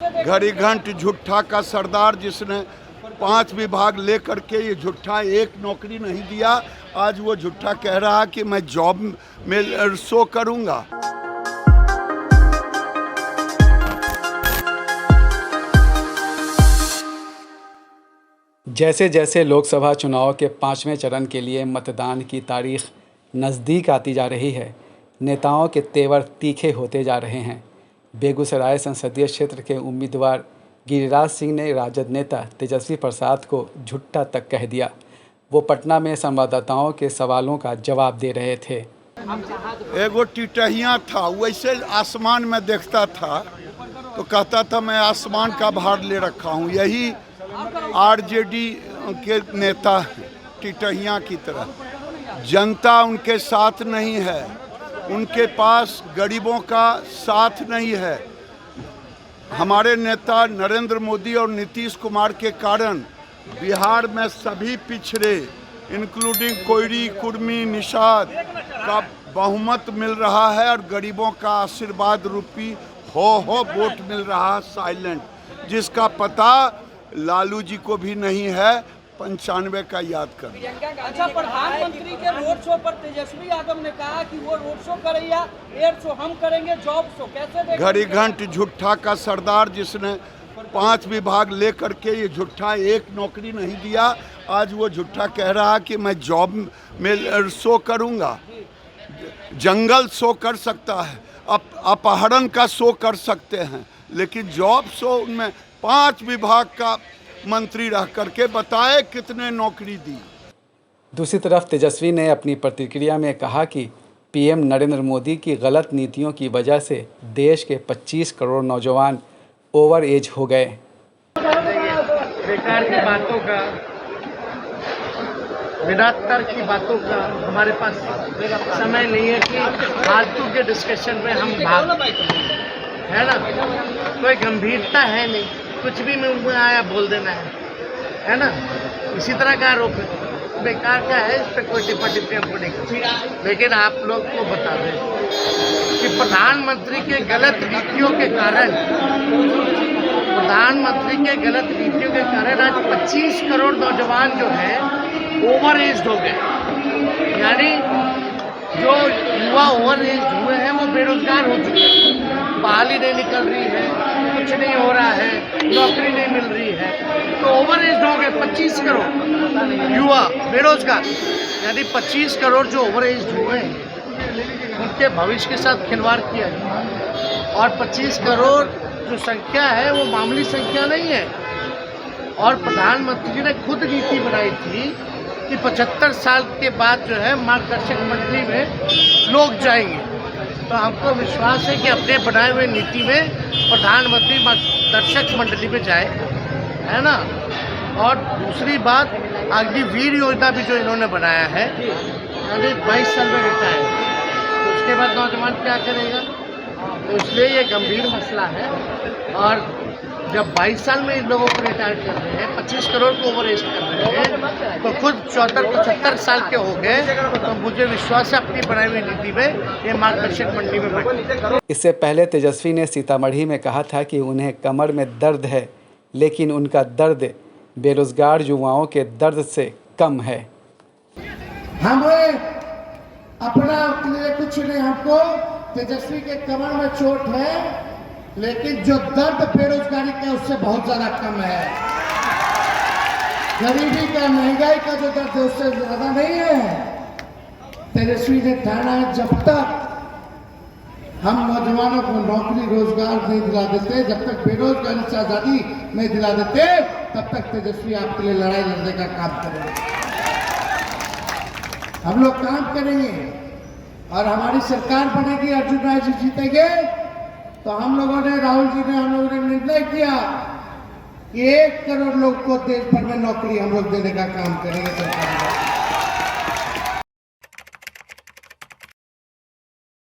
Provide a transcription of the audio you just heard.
घड़ी घंट झूठा का सरदार जिसने 5 विभाग लेकर के ये झूठा एक नौकरी नहीं दिया, आज वो झूठा कह रहा कि मैं जॉब में शो करूंगा। जैसे जैसे लोकसभा चुनाव के 5वें चरण के लिए मतदान की तारीख नज़दीक आती जा रही है, नेताओं के तेवर तीखे होते जा रहे हैं। बेगूसराय संसदीय क्षेत्र के उम्मीदवार गिरिराज सिंह ने राजद नेता तेजस्वी प्रसाद को झूठा तक कह दिया। वो पटना में संवाददाताओं के सवालों का जवाब दे रहे थे। एगो टिटहिया था, वैसे आसमान में देखता था तो कहता था मैं आसमान का भार ले रखा हूँ। यही आरजेडी के नेता टिटहिया की तरह। जनता उनके साथ नहीं है, उनके पास गरीबों का साथ नहीं है। हमारे नेता नरेंद्र मोदी और नीतीश कुमार के कारण बिहार में सभी पिछड़े इंक्लूडिंग कोयरी, कुर्मी, निषाद का बहुमत मिल रहा है और गरीबों का आशीर्वाद रूपी हो वोट मिल रहा है साइलेंट, जिसका पता लालू जी को भी नहीं है। 95 का याद कर। अच्छा, प्रधानमंत्री के रोड शो पर तेजस्वी यादव ने कहा कि वो रोड शो करेगा, एयर शो हम करेंगे, जॉब शो कैसे देखेंगे? घड़ी घंट झूठा का सरदार जिसने 5 विभाग लेकर के ये झूठा एक नौकरी नहीं दिया, आज वो झूठा कह रहा कि मैं जॉब में शो करूंगा। जंगल शो कर सकता है, अपहरण का शो कर सकते हैं, लेकिन जॉब शो उनमें 5 विभाग का मंत्री रह करके बताए कितने नौकरी दी। दूसरी तरफ तेजस्वी ने अपनी प्रतिक्रिया में कहा कि पीएम नरेंद्र मोदी की गलत नीतियों की वजह से देश के 25 करोड़ नौजवान ओवर एज हो गए। बेकार की बातों का, बिना तर्क की बातों का हमारे पास समय नहीं है कि फालतू के डिस्कशन में हम भाग, है ना। कोई गंभीरता है नहीं, कुछ भी मुंह में आया बोल देना है ना। इसी तरह का आरोप है, बेकार का है, इस पर कोई टिप्पणी हमको नहीं करती। लेकिन आप लोग को बता दें कि प्रधानमंत्री के गलत नीतियों के कारण आज 25 करोड़ नौजवान जो है ओवर एज हो गए। यानी जो युवा ओवर एज हुए हैं वो बेरोजगार हो चुके हैं, बहाली नहीं निकल रही है, कुछ नहीं हो रहा है, नौकरी नहीं मिल रही है, तो ओवर एज हो गए 25 करोड़ युवा बेरोजगार। यानी 25 करोड़ जो ओवर एज हुए हैं उनके भविष्य के साथ खिलवाड़ किया है। और 25 करोड़ जो संख्या है वो मामूली संख्या नहीं है। और प्रधानमंत्री ने खुद नीति बनाई थी कि 75 साल के बाद जो है मार्गदर्शक मंडली में लोग जाएंगे। तो हमको विश्वास है कि अपने बनाए हुए नीति में प्रधानमंत्री मार्गदर्शक मंडली में जाए, है ना। और दूसरी बात, अग्निवीर योजना भी जो इन्होंने बनाया है, यानी 22 साल में रिटायर, तो उसके बाद नौजवान क्या करेगा। तो इसलिए ये गंभीर मसला है। और जब 22 साल में इन लोगों को रिटायर कर रहे हैं, 25 करोड़ को ओवर एज कर रहे हैं, तो खुद 74-75 साल के हो गए, तो मुझे विश्वास है अपनी बनाई हुई नीति में ये मार्गदर्शक मंडली में बैठे। इससे पहले तेजस्वी ने सीतामढ़ी में कहा था कि उन्हें कमर में दर्द है, लेकिन उनका दर्द बेरोजगार युवाओं के दर्द से कम है। हमें अपना लिए कुछ नहीं, हमको तेजस्वी के कमर में चोट है, लेकिन जो दर्द बेरोजगारी का उससे बहुत ज्यादा कम है। गरीबी का, महंगाई का जो दर्द है उससे ज्यादा नहीं है। तेजस्वी ने ठाना है जब तक हम नौजवानों को नौकरी रोजगार नहीं दिला देते, जब तक बेरोजगारी से आजादी नहीं दिला देते, तब तक तेजस्वी आपके लिए लड़ाई लड़ने का काम करेंगे। हम लोग काम करेंगे और हमारी सरकार बनेगी, अर्जुन राय जी जीतेंगे, तो हम लोगों ने, राहुल जी ने, हम लोगों ने निर्णय किया कि 1 करोड़ लोग को देश भर में नौकरी हम लोग देने का काम करेंगे सरकार।